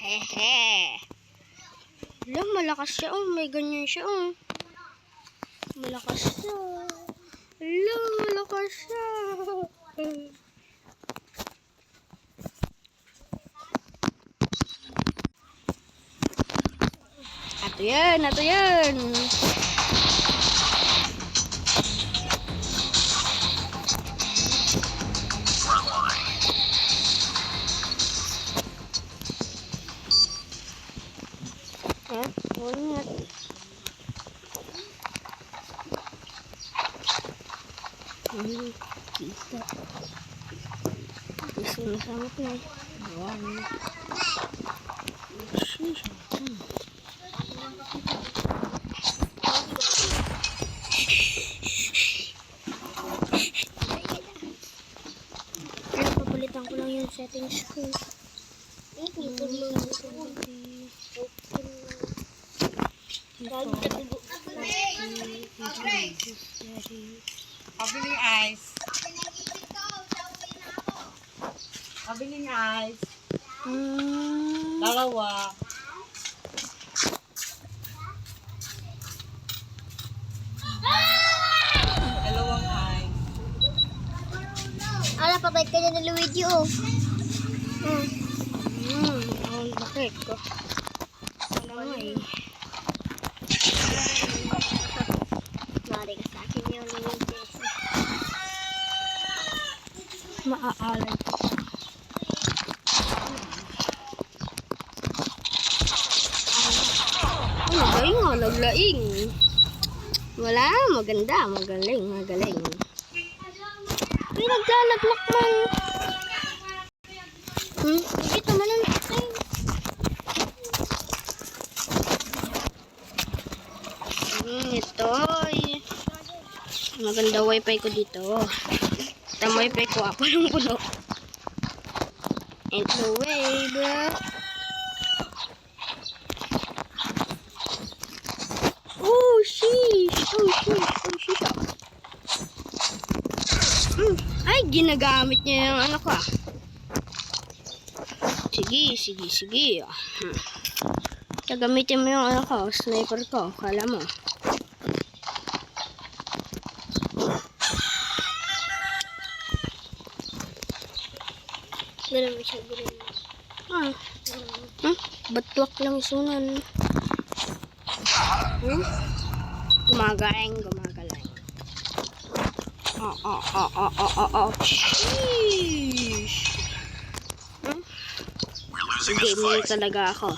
Hehe. Wala, malakas siya. Oh, may ganyan siya. Oh. Malakas siya. Wala, malakas siya. Ato yan, ato yan. Ingat. Kita. Gusto na samot na eh. Awan. Kaya papalitan ko lang yung settings ko. Pabiling ice. Pabiling ice. Dalawa. Dalawang ice. Ala, pabait ka na ng Luigi, oh. Ang bakit ko. Ano nga eh. Mari ka sa akin yung Luigi. Maaalay ko. Naglaing, naglaing. Wala, maganda, magaling, magaling. Ay, naglalaglak man. Dito manan. Ito. Maganda wifi ko dito. Ito wifi ko ako ng puno. Ito way, bro. Oh, sheesh. Oh, sheesh. Oh, sheesh. Ay, ginagamit niya yung ano ko. Sige, sige, sige. Gagamitin mo yung ano ko, sniper ko. Kala mo. Ganun mo siya, ganun mo. Batwak lang sunan. Gumagaling, gumagaling. Sheesh. Game talaga ako.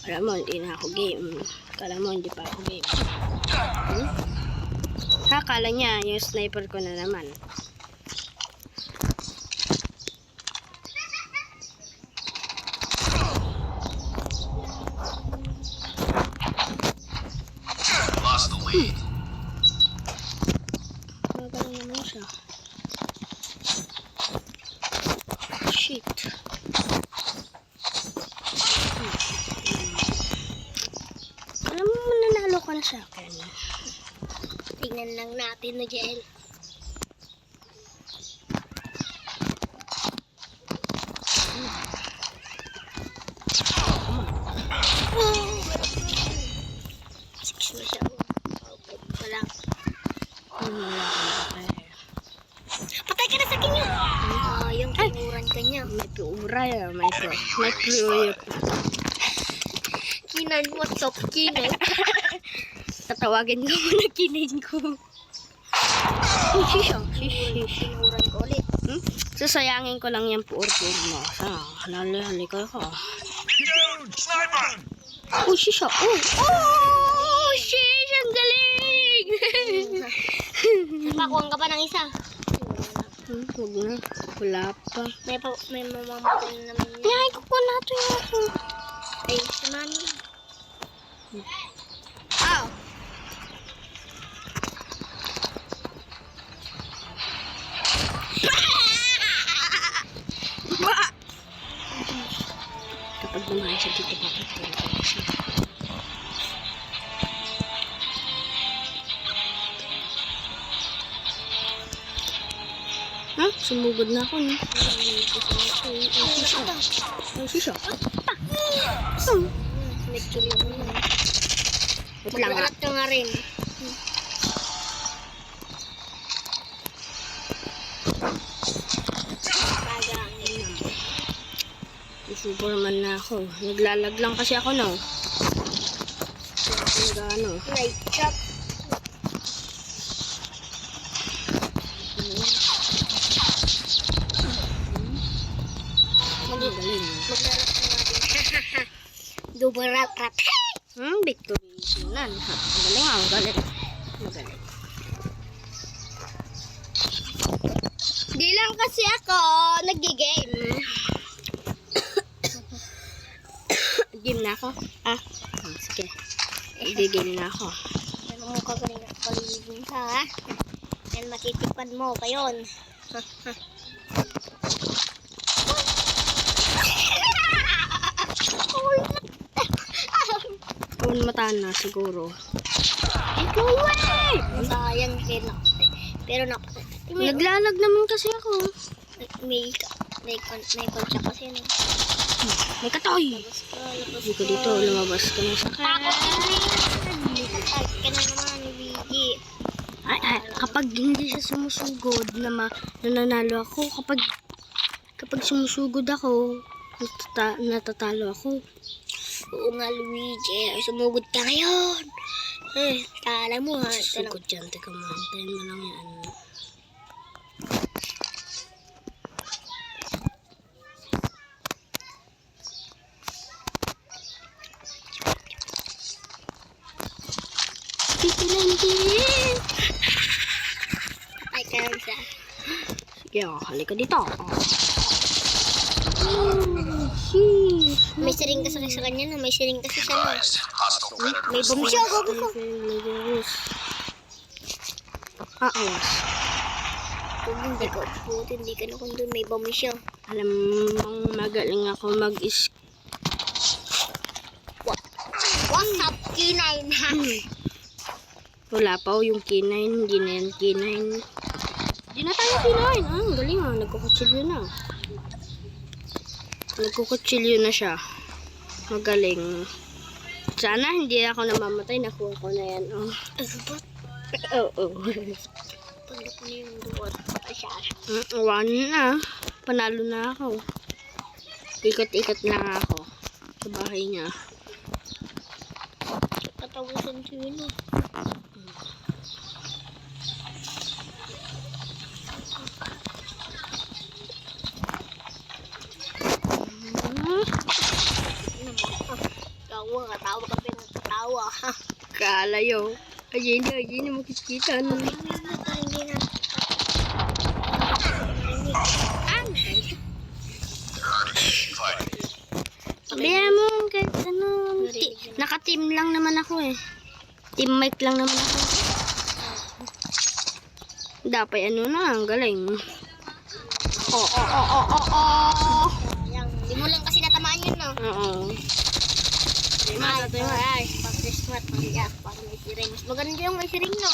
Alam mo, hindi na ako game. Kala mo, hindi pa ako game. Kala niya, yung sniper ko na naman. Lost the lead. Magaling naman siya. Shit. Alam mo, nanalo ka na sa akin. Tingnan lang natin na Jel. Six na siya. Pa lang. Patay ka na sa akin yun. Yung pinuran ka niya. May piura yan. May piura. Kinan, what's up, Kinan? Tatawagin ko muna Kinan ko. Oh, shisha. Pinuran ko ulit. Susayangin ko lang yung puur-puur mo. Halali ko ako. Oh, shisha. Oh, shisha. Ang galing. Napakuhan ka pa ng isa. Huwag na. Wala pa. May mamamatay na naman yun. Ay, kukuha natin yun. Ay, samahan mo. Ow! Kapag lumayan siya dito, papatulog ko siya. Sumugod na ako, no? Ay, sisyo. Medyo lang yun. Wait lang nga. Mag-alat ka nga rin. Superman na ako. Naglalag lang kasi ako, no? Ano? Right, chop. Magaling. Mag-alat ka natin. Dubarat-rat. Victory. Sinan. Magaling nga. Magaling. Magaling. Di lang kasi ako nag-game. Game na ako? Sige. Nag-game na ako. Ano mo ka kanina paligid ha? Yan matitipan mo kayon. Kung mataan na siguro. Sayang kailan. Pero Naglalag naman kasi ako. may konsya kasi no. May katoy. Labas Hindi ko dito. Lumabas ka na sa akin. Ay, ka na naman ni Bigi. Kapag hindi siya sumusugod na nananalo ako, kapag sumusugod ako, natatalo ako. Oo nga, Luigi. Sumugod ka ngayon. Kala mo ha. Susugod dyan. Teka mo. Antayin mo lang yan. Ay, kaya siya. Sige, halika dito. May siring kasi sa kanya na. May siring kasi siya na. Advised. Hostile predator May was bomb spotted. siya. Gogo ko. Awas. Kung hindi ka puti, hindi ka na kung doon. May bomb siya. Alam mong magaling ako What's up, K9? Wala pa yung K9. Hindi na yan K9. Hindi na tayo K9. Ang galing ah. Nagkukutsilyo na. Nagkukutsilyo na siya. Magaling. Sana hindi ako namamatay. Nakuha ko na yan. Oh. Oo. Pag ako na yung duwat. Siya. One na. Panalo na ako. Ikot-ikot lang ako. Sa bahay niya. Katawasan sino. Katawa ka pero katawa. Kalayo. Ayun na makikita na. Hindi na. Fighting. Sabihan mo kahit ano. Naka-team lang naman ako eh. Teammate lang naman ako. Dapat ano na. Ang galing. Hindi mo lang kasi natamaan yun, no? Oo. Ay, pag-Christmas, mag-iyak, pag may siring. Mas maganda yung may siring, no?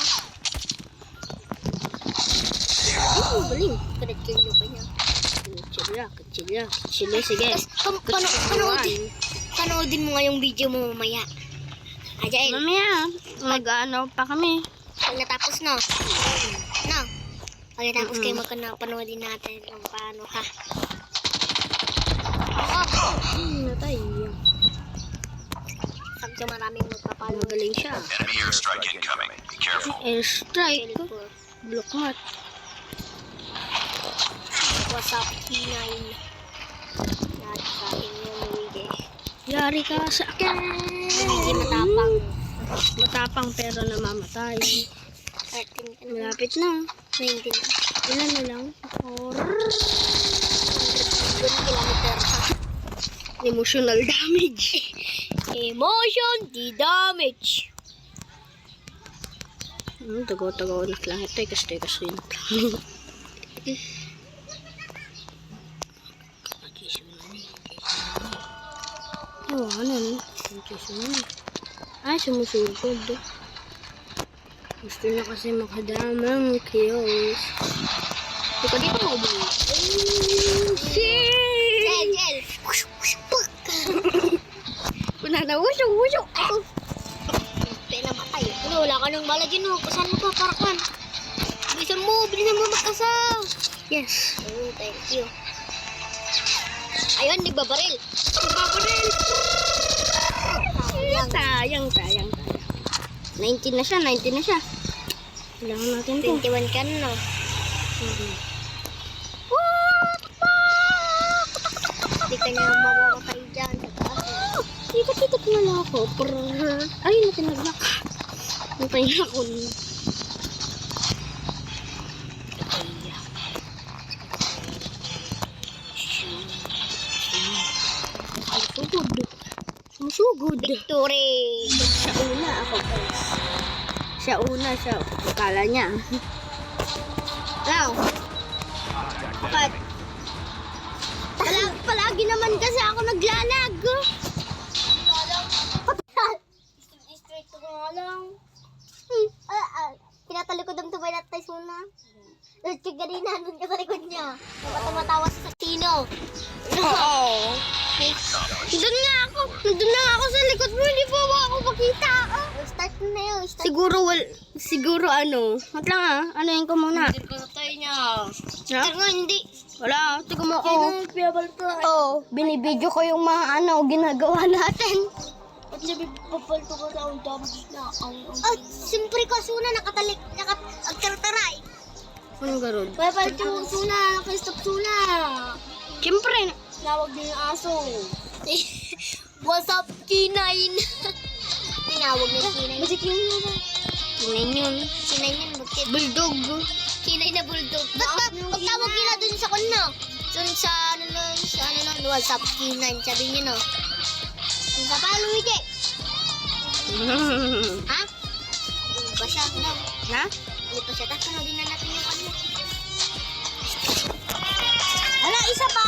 Oh, galing. Pinag-kill pa niya. Kutsilyo. Sige. Panoodin mo nga yung video mo mamaya. Ajain, Mamaya, mag-ano pa kami. pag natapos, no? No? Pag natapos kayo panoodin natin kung paano, ha? Natay. Pag maraming magpapalo. Magaling siya. Enemy airstrike incoming. Be careful. Airstrike. Block mat. What's up, P9? Lahat sa akin yung Luigi. Yari ka sa akin. Luigi matapang. Matapang pero namamatay. 13 ka na. Malapit na. 19 na. Ilan na lang? 100 kilometer. Emotional damage. Emotion damage. Tagaw-tagaw na lang ito. Kasi yun. Ano? Ay, sumusugod. Gusto na kasi makadamang kills. Dito dito mo ba? Shit! Gel. Kuna na usok. Pinamatay. Ano, wala ka nang bala dyan, oh. Saan mo pa, parakan? Bilisan mo mag-asa. Yes. Oh, thank you. Ayun, nagbabaril. Sayang. 19 na siya. Kailangan natin to. 21 ka na. Hindi ka na mamamatay dyan sa taas. Ikot na lang ako. Ay, natinagnak. Natay na ako. Sumugod. Victory! Siya una ako, guys. Siya. Akala niya. Now, bakit? Palagi naman kasi ako naglalag. Straight ko nga lang. Tinatalikod ang tubay natin muna. Chick ganina, nandun ka sa likod niya. Tumatawa sa sino. Oo. Nandun na ako sa likod mo. Hindi pa ako makita. Start mo na yun. Siguro ano. Wait lang Anuhin ko muna. Hindi ko tayo niya. Ha? Pero hindi. Wala. Tiga mo. Piyabal ko. Binibidyo ko yung mga ginagawa natin. At sabi, papalto ko na ang dami na ang... At siyempre ko suna agtartaray. Anong garod? Papalto ko suna, nakastop suna. Siyempre. Tawag din yung aso. What's up, K9? Tinawag na K9. Basta K9 na. Tingnan yun. K9 yun, bakit? Bulldog. K9 na bulldog. Ba't pagtawag nila dun sa kanya? Dun sa what's up, K9, sabi niyo no? Sa pa, Luigi? Ha? Hindi pa siya, no? Ha? Hindi pa siya. Tapos sunodin na natin yung ano. Hala, isa pa?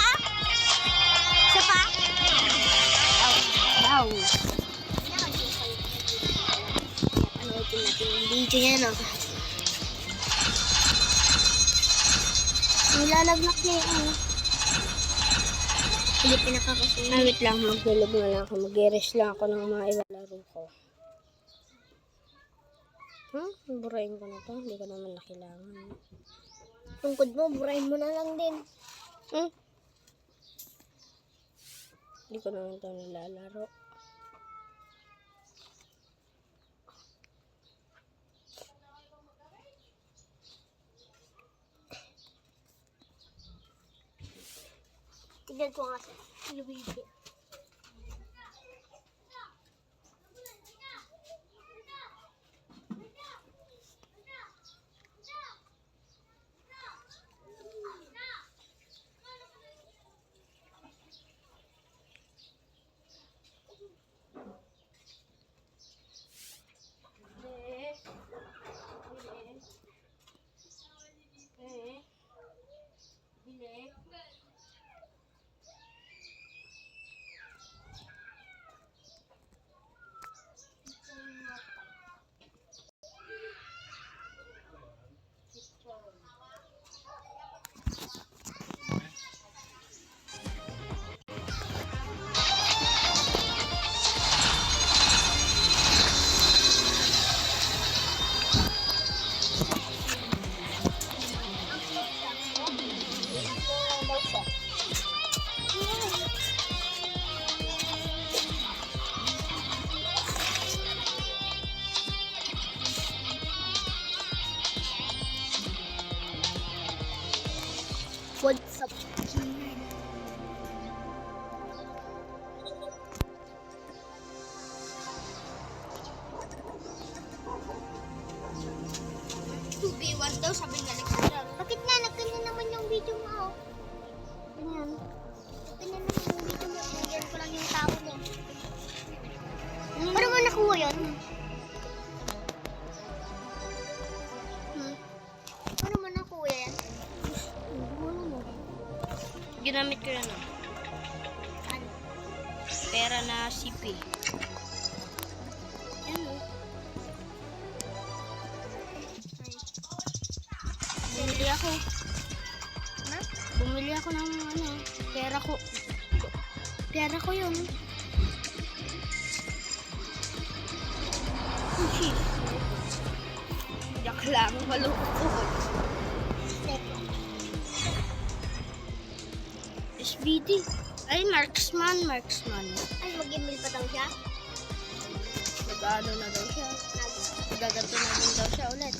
Isa pa? Wow. Panoodin natin yung video niya, no? Ang lalagnak niya yung Hindi pinakakasunod. Wait lang. Magdulog na lang ako. Mag-rest lang ako ng mga ilalaro ko. Burahin ko na to. Hindi ko naman nakailangan. Tungkod mo, burahin mo na lang din. Hindi ko naman ito nilalaro. Tignan ko nga sa Luigi. What's up? B1 daw, sabi nga nagkakaroon. Bakit nga, nagkanya naman yung video mo. Ganyan. Nagkanya naman yung video mo. Nandiyan ko lang yung tao mo. Paano mo nakuha yun? Paano mo nakuha yan? Ginamit ko yan Ano? Pera na CP. Ano? Bumili ako. ako ng ano, pera ko. Pera ko yun. Jeez. Yak lang, malungkot. SBD. Ay, marksman. Ay, mag-email pa daw siya. Mag-ano na daw siya. Gaganto na din daw siya ulit.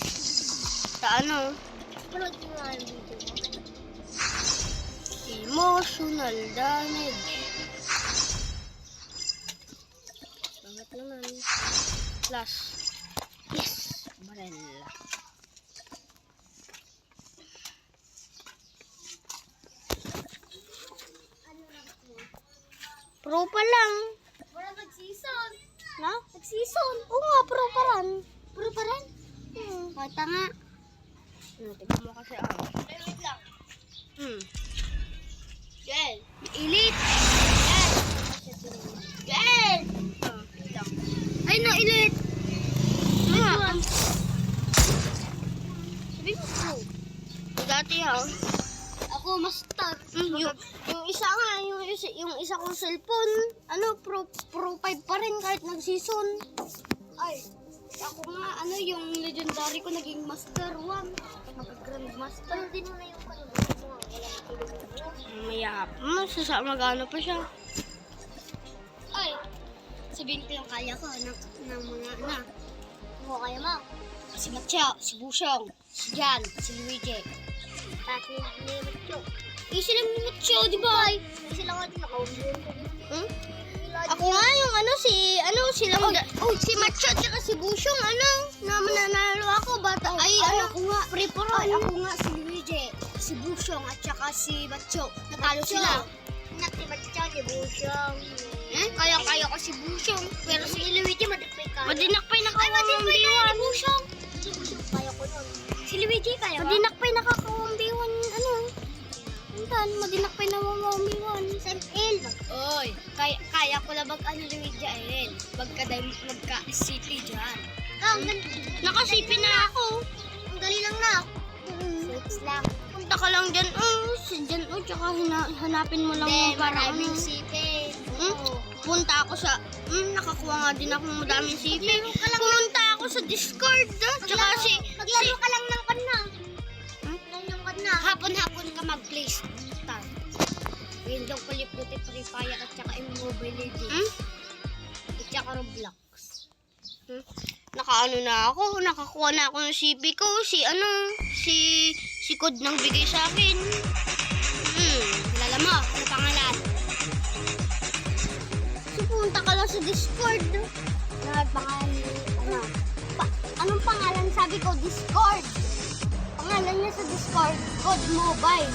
Sa ano? Panood mo nga yung video mo. Emotional damage. Bangat naman. Plus. Yes! Barel. Pro pa lang. Wala nag-season. Na? Nag-season. Oo nga, pro pa rin. Pro pa rin. Bata nga. Tignan mo kasi ako. Wait lang. Gel. Elite. Yes! Wait lang. Ay, no, elite. Nga. Sabi mo pro. Dati ha. Ako, master. Yung isa nga, yung isa kong cellphone, ano, pro 5 pa rin kahit nag-season. Ay, ako nga, ano, yung legendary ko naging master 1. Mag-grandmaster. Pero din mo na yung panood mo. Wala na kilomero. Mayap. Magano pa siya. Ay, sabihin ko yung kaya ko ng mga anak. Ano kaya mo? Si Mateo, si Busyong, si Jan, si Luigi. Pati ni Mateo. Sila ni Mateo, di ba? Sila nga din naka-umbiyon ko. Ako nga yung si Macho at si Busyong, nanalo ako, bata. Ay, ako nga. Ay, ako nga si Luigi, si Busyong at saka si Mateo. Natalo sila. Not si Mateo, ni Busyong. Kaya ko si Busyong. Pero si Luigi, madakpay ka. Madinakpay na Ay, madakpay na kakawambiwan. ni Busyong. Si Busyong, kaya ko nun. Si Luigi, kaya ko. Madinakpay na kakawambiwan. Madinakpay na kakawambiwan. SML. Oy, kaya ko lang Luigi ayun. Magka-CP dyan. Nakasipi na ako. Ang dali lang na. Six lang. Punta ka lang dyan. Tsaka hanapin mo lang yung parang maraming CP. Punta ako sa... nakakuha nga din ako ng madaming CP. Pumunta ako sa Discord. Tsaka Maglaro ka lang ng kanna. Hapon-hapon ka mag-play start. Window Call of Duty, Free Fire at saka Mobile Legends. At saka Roblox. Nakaano na ako. Nakakuha na ako ng CP ko. Si Code nang bigay sa akin. Kilala mo, ano pangalan? So, punta ka lang sa Discord. Nagpangalan, anong pangalan? Sabi ko, Discord. Pangalan niya sa Discord, Code Mobile.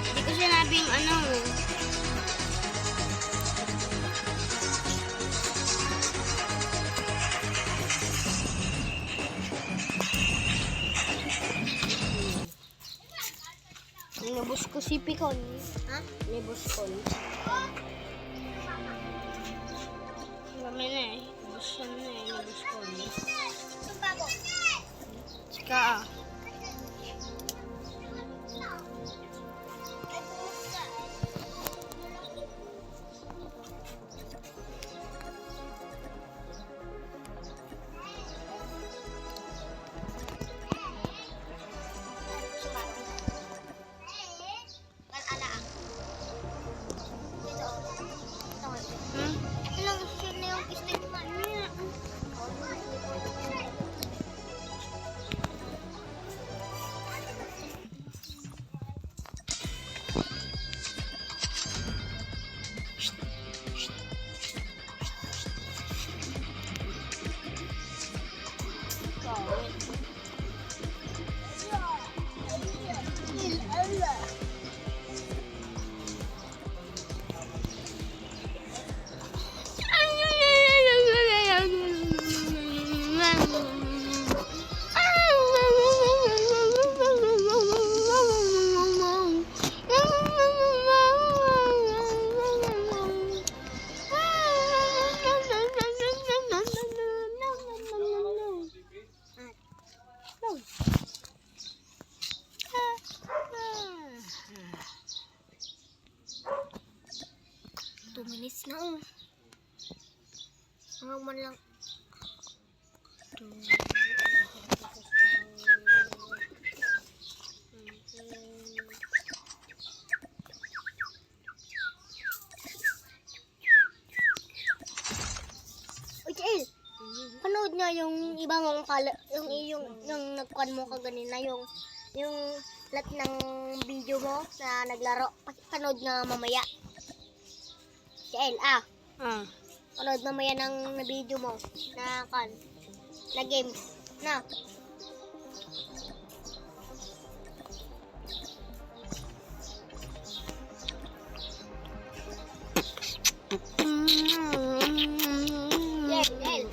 Hindi ko sinabing Nabos ko si Picon. Ha? Nabos ko. Kami na eh. Nabos siya na eh. Nabos ko. Ang bago. Sika ah. Ilang share na yung statement niya. Two minutes na oh. Hanggang man lang. Uy, Jael. Panood nga yung iba mong yung nagkuhan mo kaganina, yung lahat ng video mo na naglaro. Panood nga mamaya. Jael, panood mamaya ng video mo na games na. Jael.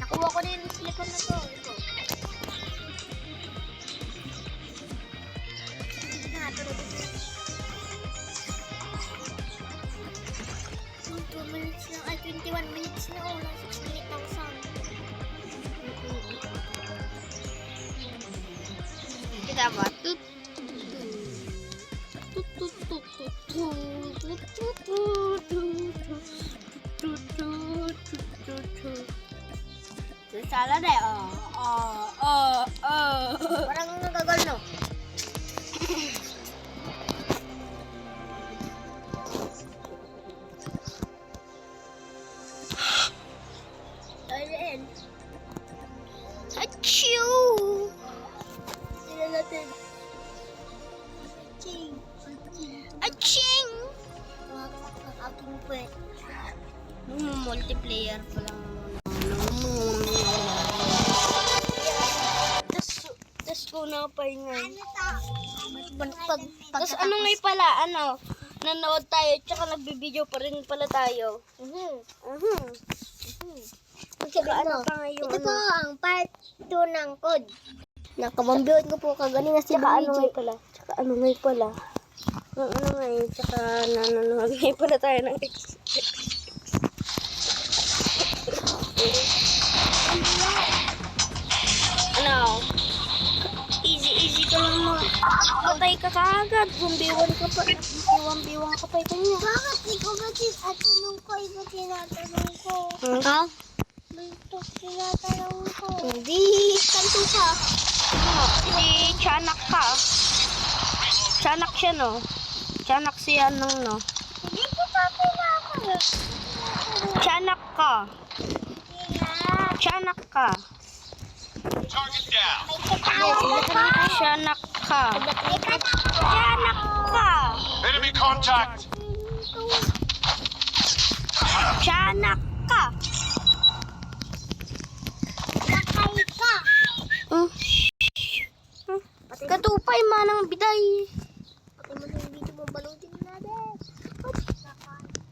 Nakuha ko na yung silikon na to. Ito. Ito. 2 minutes lang, ay 21 minutes na oh. 6 minutes lang sound. Kita ba? Sala deh. Parang nagagal no. Ayun. Achoo! Tingnan natin. Ching. Aching! Ang aking pet. Multiplayer pa lang. Tapos ko na pa yun. Tapos ano nga pala, nanood tayo, tsaka nagbibideo pa rin pala tayo. Ano pa ngayon? Ito po ang part 2 ng code. Nakabambiyon ko po kaganina si Tsaka ano Luigi. nga pala? Tsaka ano nga pala? Ano nga yun? Tsaka nanonood nga pala tayo ng Ano? Easy ka lang mo. Patay ka kaagad. Bumbiwan ka pa. Biwang ka pa ito niya. Bakit ikaw ba tinatanong ko? Iba tinatanong ko. Ha? Ito tinatanong ko. Hindi. Kanto ka. Hindi. Tiyanak ka. Tiyanak siya, no? Tiyanak siya nung, no? Hindi ko pa pinaka. Tiyanak ka. Tiyanak ka. Target down. Tiyanak ka. Tiyanak ka. Enemy contact. Tiyanak ka. Sakay ka. Katupay manang biday.